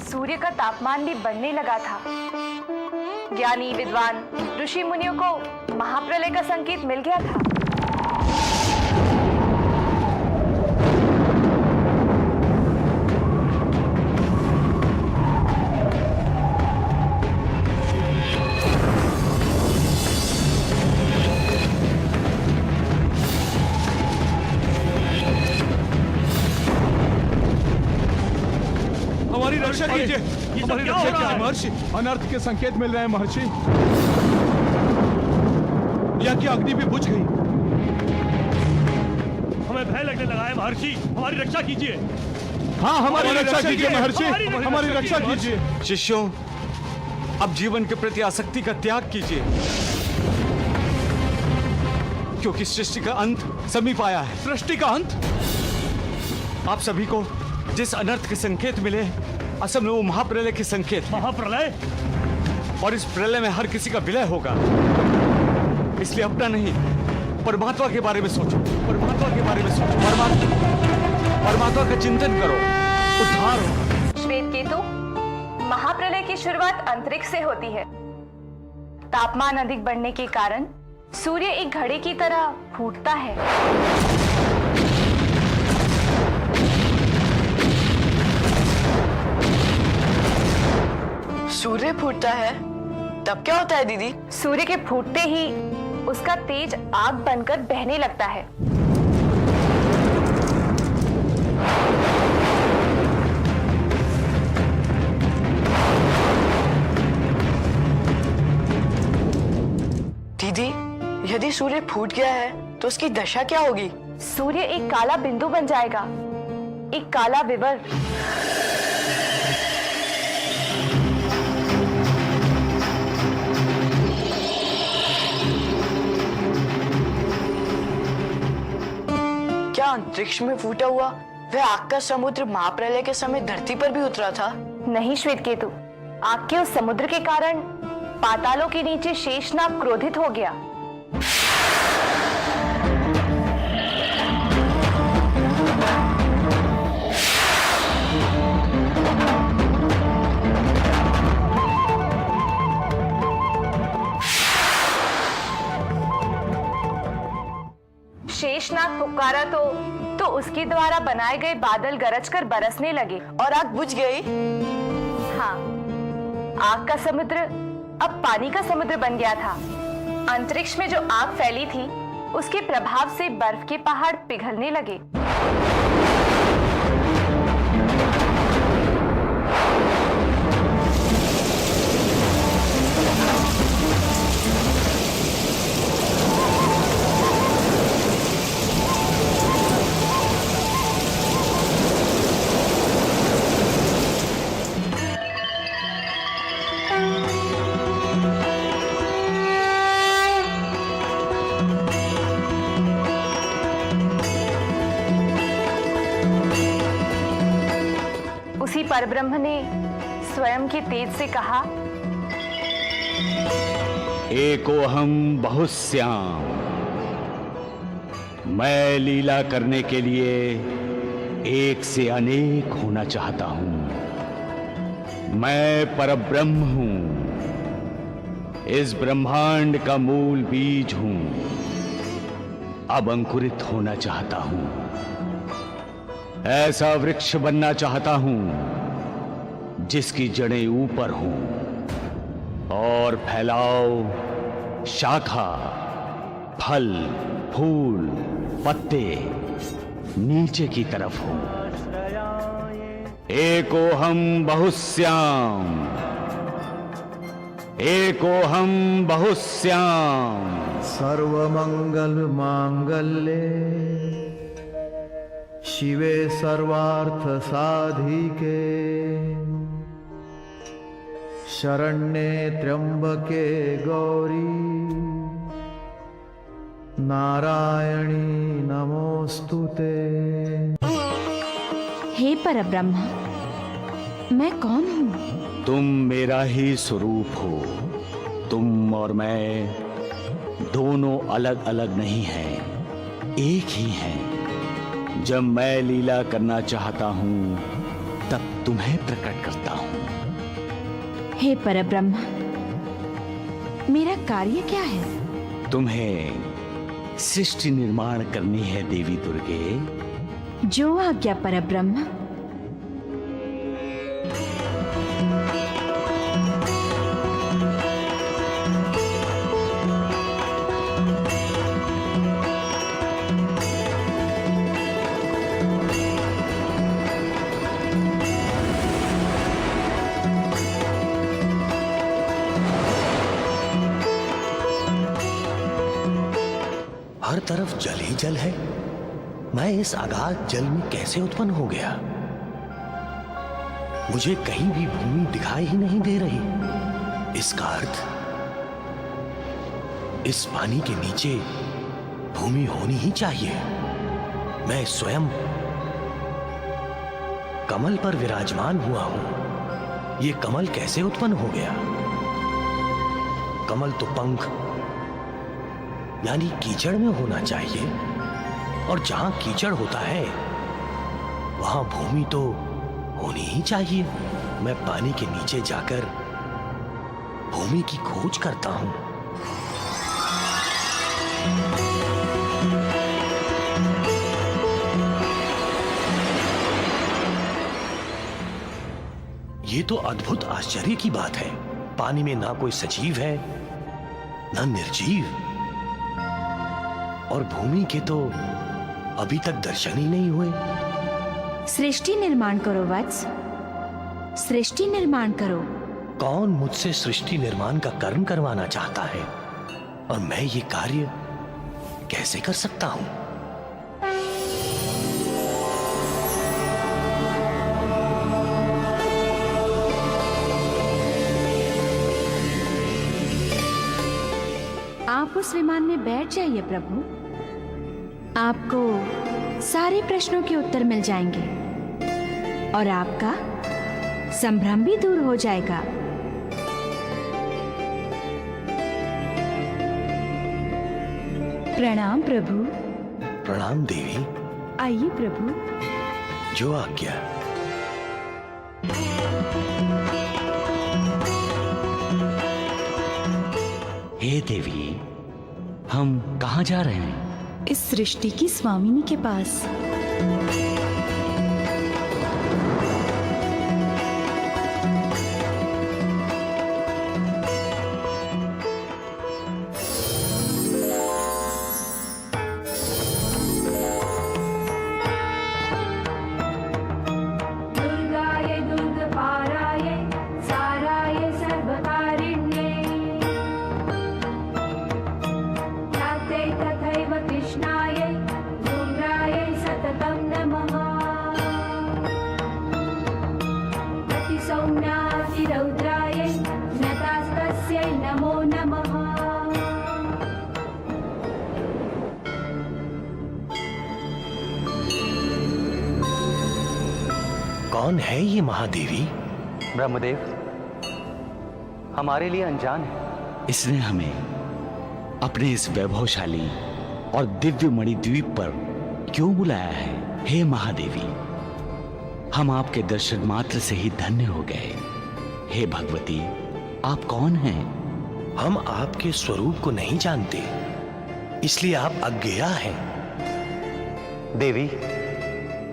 सूर्य का तापमान भी बढ़ने लगा था। ज्ञानी विद्वान ऋषि मुनियों को महाप्रलय का संकेत मिल गया था। हमारी रक्षा कीजिए। हमारी रक्षा कीजिए महर्षि, अनर्थ के संकेत मिल रहे हैं महर्षि। या कि अग्नि भी बुझ गई? हमें भय लगने लगा है महर्षि, हमारी रक्षा कीजिए। हाँ, हमारी रक्षा कीजिए महर्षि, हमारी रक्षा कीजिए। शिष्यों, अब जीवन के प्रति आसक्ति का त्याग कीजिए, क्योंकि सृष्टि का अंत समीप आया है। सृष्टि का अंत? आप सभी को जिस अनर्थ के संकेत मिले, असल में वो महाप्रलय के संकेत हैं। महाप्रलय? और इस प्रलय में हर किसी का विलय होगा। इसलिए अपना नहीं, परमात्मा के बारे में सोचो, परमात्मा के बारे में सोचो, परमात्मा का चिंतन करो, उद्धार हो। श्वेत केतु, महाप्रलय की शुरुआत अंतरिक्ष से होती है। तापमान अधिक बढ़ने के कारण सूर्य एक घड़े की तरह फूटता है। सूर्य फूटता है तब क्या होता है दीदी? सूर्य के फूटते ही उसका तेज आग बनकर बहने लगता है। दीदी, यदि सूर्य फूट गया है तो उसकी दशा क्या होगी? सूर्य एक काला बिंदु बन जाएगा, एक काला विवर। क्या अंतरिक्ष में फूटा हुआ वह आग का समुद्र महाप्रलय के समय धरती पर भी उतरा था? नहीं श्वेत केतु, आग के उस समुद्र के कारण पातालों के नीचे शेषनाग क्रोधित हो गया। शेषनाग पुकारा तो उसके द्वारा बनाए गए बादल गरजकर बरसने लगे और आग बुझ गई। हाँ, आग का समुद्र अब पानी का समुद्र बन गया था। अंतरिक्ष में जो आग फैली थी उसके प्रभाव से बर्फ के पहाड़ पिघलने लगे। परब्रह्म ने स्वयं के तेज से कहा, एकोहम बहुश्याम। मैं लीला करने के लिए एक से अनेक होना चाहता हूं। मैं परब्रह्म हूं, इस ब्रह्मांड का मूल बीज हूं। अब अंकुरित होना चाहता हूं, ऐसा वृक्ष बनना चाहता हूं जिसकी जड़ें ऊपर हों और फैलाव शाखा, फल, फूल, पत्ते नीचे की तरफ हो। एकोहम बहुश्याम, एकोहम बहुश्याम। सर्वमंगल मांगल्ये शिवे सर्वार्थ साधिके शरण्ये त्र्यंबके गौरी नारायणी नमोस्तुते। हे परब्रह्म, मैं कौन हूँ? तुम मेरा ही स्वरूप हो। तुम और मैं दोनों अलग अलग नहीं हैं, एक ही हैं। जब मैं लीला करना चाहता हूं तब तुम्हें प्रकट करता हूं। हे परब्रह्म, मेरा कार्य क्या है? तुम्हें सृष्टि निर्माण करनी है देवी दुर्गे। जो आज्ञा परब्रह्म। हर तरफ जल ही जल है। मैं इस अगाध जल में कैसे उत्पन्न हो गया? मुझे कहीं भी भूमि दिखाई ही नहीं दे रही। इसका अर्थ इस पानी के नीचे भूमि होनी ही चाहिए। मैं स्वयं कमल पर विराजमान हुआ हूं। यह कमल कैसे उत्पन्न हो गया? कमल तो पंख यानी कीचड़ में होना चाहिए, और जहां कीचड़ होता है वहां भूमि तो होनी ही चाहिए। मैं पानी के नीचे जाकर भूमि की खोज करता हूं। ये तो अद्भुत आश्चर्य की बात है। पानी में ना कोई सजीव है ना निर्जीव, और भूमि के तो अभी तक दर्शन ही नहीं हुए। सृष्टि निर्माण करो वत्स, सृष्टि निर्माण करो। कौन मुझसे सृष्टि निर्माण का कर्म करवाना चाहता है, और मैं ये कार्य कैसे कर सकता हूं? आप उस विमान में बैठ जाइए प्रभु। आपको सारे प्रश्नों के उत्तर मिल जाएंगे और आपका संभ्रम भी दूर हो जाएगा। प्रणाम प्रभु। प्रणाम देवी। आइए प्रभु। जो आज्ञा। हे देवी, हम कहाँ जा रहे हैं? इस सृष्टि की स्वामिनी के पास। कृष्णाय धूम्राय सततं नमः। कौन है ये महादेवी? ब्रह्मदेव हमारे लिए अनजान है। इसने हमें अपने इस वैभवशाली और दिव्यमणि द्वीप पर क्यों बुलाया है? हे महादेवी, हम आपके दर्शन मात्र से ही धन्य हो गए। हे भगवती, आप कौन हैं? हम आपके स्वरूप को नहीं जानते, इसलिए आप अज्ञेया हैं। देवी,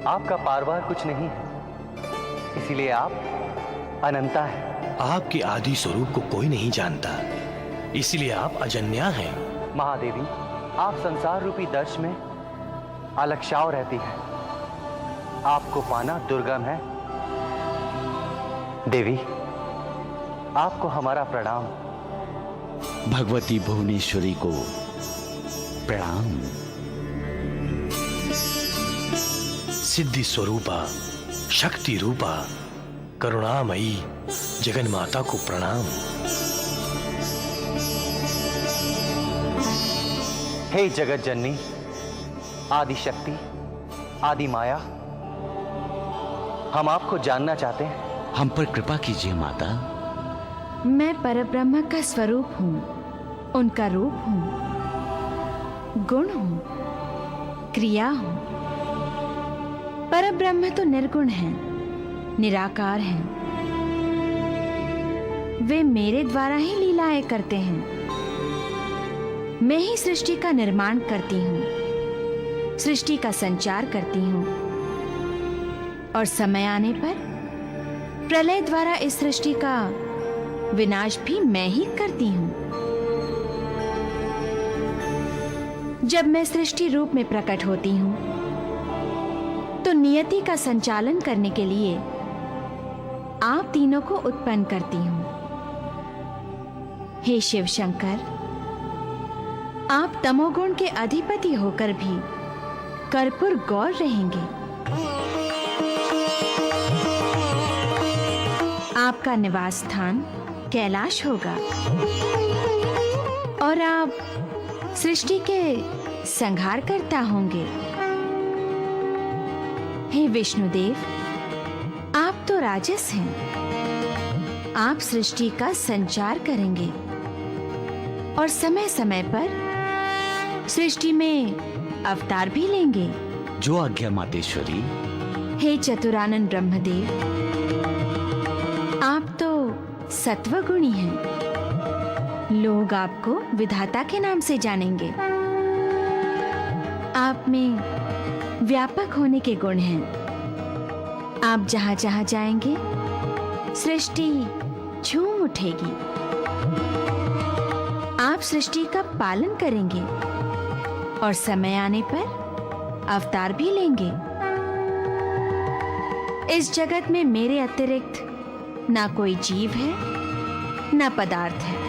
आपका पारवार कुछ नहीं है, इसीलिए आप अनंता है। आपके आदि स्वरूप को कोई नहीं जानता, इसलिए आप अजन्या हैं। महादेवी, आप संसार रूपी दर्श में अलक्षाव रहती है, आपको पाना दुर्गम है। देवी, आपको हमारा प्रणाम। भगवती भुवनेश्वरी को प्रणाम। सिद्धि स्वरूपा, शक्ति रूपा, करुणामयी जगन माता को प्रणाम। हे जगत जननी, आदि शक्ति, आदि माया, हम आपको जानना चाहते हैं। हम पर कृपा कीजिए माता। मैं परब्रह्म का स्वरूप हूँ, उनका रूप हूँ, गुण हूँ, क्रिया हूँ। परब्रह्म तो निर्गुण हैं, निराकार हैं। वे मेरे द्वारा ही लीलाएं करते हैं। मैं ही सृष्टि का निर्माण करती हूँ, सृष्टि का संचार करती हूँ, और समय आने पर प्रलय द्वारा इस सृष्टि का विनाश भी मैं ही करती हूँ। जब मैं सृष्टि रूप में प्रकट होती हूँ, तो नियति का संचालन करने के लिए आप तीनों को उत्पन्न करती हूँ। हे शिव शंकर, आप तमोगुण के अधिपति होकर भी कर्पूर गौर रहेंगे। आपका निवास स्थान कैलाश होगा और आप सृष्टि के संहार करता होंगे। हे विष्णुदेव, आप तो राजस हैं। आप सृष्टि का संचार करेंगे और समय समय पर सृष्टि में अवतार भी लेंगे। जो आज्ञा मातेश्वरी। हे चतुरानन ब्रह्मदेव, आप तो सत्वगुणी हैं। लोग आपको विधाता के नाम से जानेंगे। आप में व्यापक होने के गुण हैं। आप जहां जहां जाएंगे, सृष्टि झूम उठेगी। आप सृष्टि का पालन करेंगे और समय आने पर अवतार भी लेंगे। इस जगत में मेरे अतिरिक्त ना कोई जीव है, ना पदार्थ है।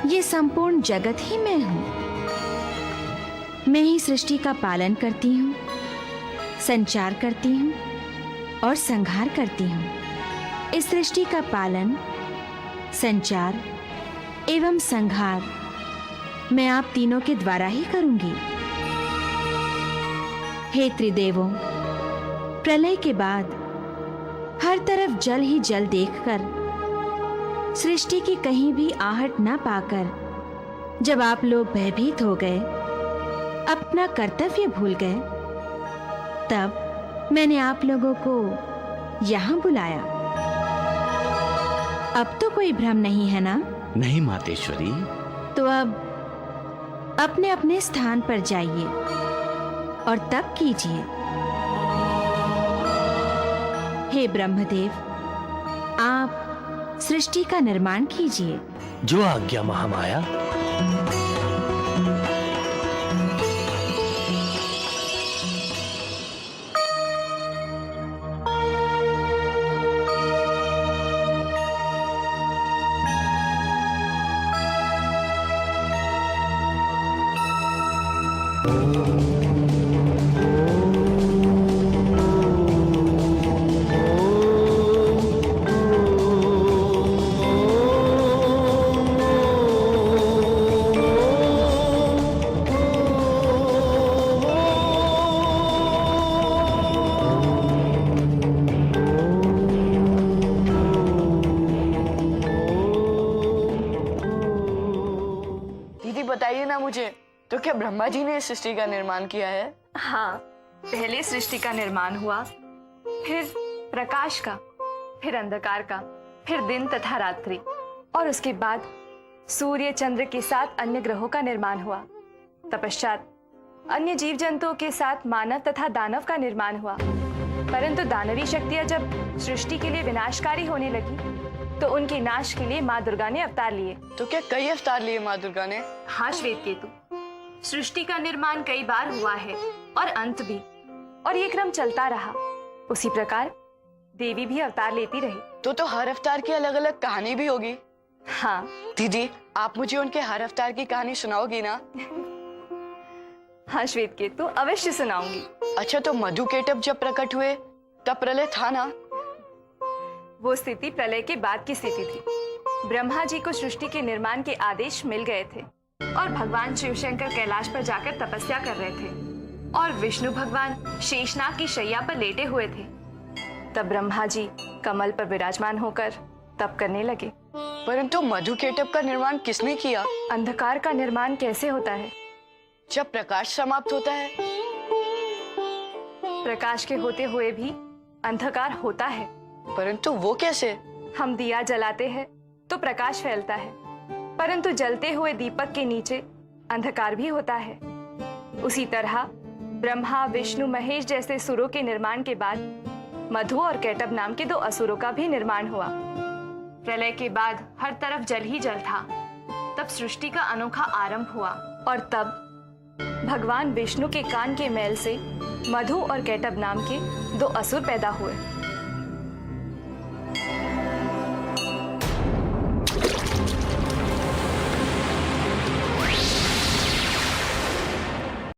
ये संपूर्ण जगत ही मैं हूं। मैं ही सृष्टि का पालन करती हूँ, संचार करती हूँ और संहार करती हूँ। इस सृष्टि का पालन, संचार एवं संहार मैं आप तीनों के द्वारा ही करूंगी। हे त्रिदेवों, प्रलय के बाद हर तरफ जल ही जल देखकर, सृष्टि की कहीं भी आहट न पाकर, जब आप लोग भयभीत हो गए, अपना कर्तव्य भूल गए, तब मैंने आप लोगों को यहाँ बुलाया। अब तो कोई भ्रम नहीं है ना? नहीं मातेश्वरी। तो अब अपने अपने स्थान पर जाइए और तप कीजिए। हे ब्रह्मदेव, आप सृष्टि का निर्माण कीजिए। जो आज्ञा महामाया। बताइए ना मुझे, तो क्या ब्रह्मा जी ने इस सृष्टि का निर्माण किया है? हाँ, पहले सृष्टि का निर्माण हुआ, फिर प्रकाश का, फिर अंधकार का, फिर दिन तथा रात्रि, और उसके बाद सूर्य चंद्र के साथ अन्य ग्रहों का निर्माण हुआ। तपश्चात अन्य जीव जंतुओं के साथ मानव तथा दानव का निर्माण हुआ। परंतु दानवी शक्तियां जब सृष्टि के लिए विनाशकारी होने लगी, तो उनके नाश के लिए माँ दुर्गा ने अवतार लिए। तो क्या कई अवतार लिए माँ दुर्गा ने? हाँ श्वेत केतु, सृष्टि का निर्माण कई बार हुआ है और अंत भी, और ये क्रम चलता रहा। उसी प्रकार देवी भी अवतार लेती रही। तो हर अवतार की अलग अलग कहानी भी होगी? हाँ दीदी, आप मुझे उनके हर अवतार की कहानी सुनाओगी ना? हाँ श्वेत केतु, अवश्य सुनाऊंगी। अच्छा, तो मधुकेटभ जब प्रकट हुए तब प्रलय था ना? वो स्थिति प्रलय के बाद की स्थिति थी। ब्रह्मा जी को सृष्टि के निर्माण के आदेश मिल गए थे और भगवान शिवशंकर कैलाश पर जाकर तपस्या कर रहे थे, और विष्णु भगवान शेषनाग की शैया पर लेटे हुए थे। तब ब्रह्मा जी कमल पर विराजमान होकर तप करने लगे। परंतु मधुकेटभ का निर्माण किसने किया? अंधकार का निर्माण कैसे होता है? जब प्रकाश समाप्त होता है। प्रकाश के होते हुए भी अंधकार होता है। परंतु वो कैसे? हम दिया जलाते हैं तो प्रकाश फैलता है, परंतु जलते हुए दीपक के नीचे अंधकार भी होता है। उसी तरह ब्रह्मा, विष्णु, महेश जैसे सुरों के निर्माण के बाद मधु और कैटभ नाम के 2 असुरों का भी निर्माण हुआ। प्रलय के बाद हर तरफ जल ही जल था। तब सृष्टि का अनोखा आरंभ हुआ, और तब भगवान विष्णु के कान के मैल से मधु और कैटभ नाम के 2 असुर पैदा हुए।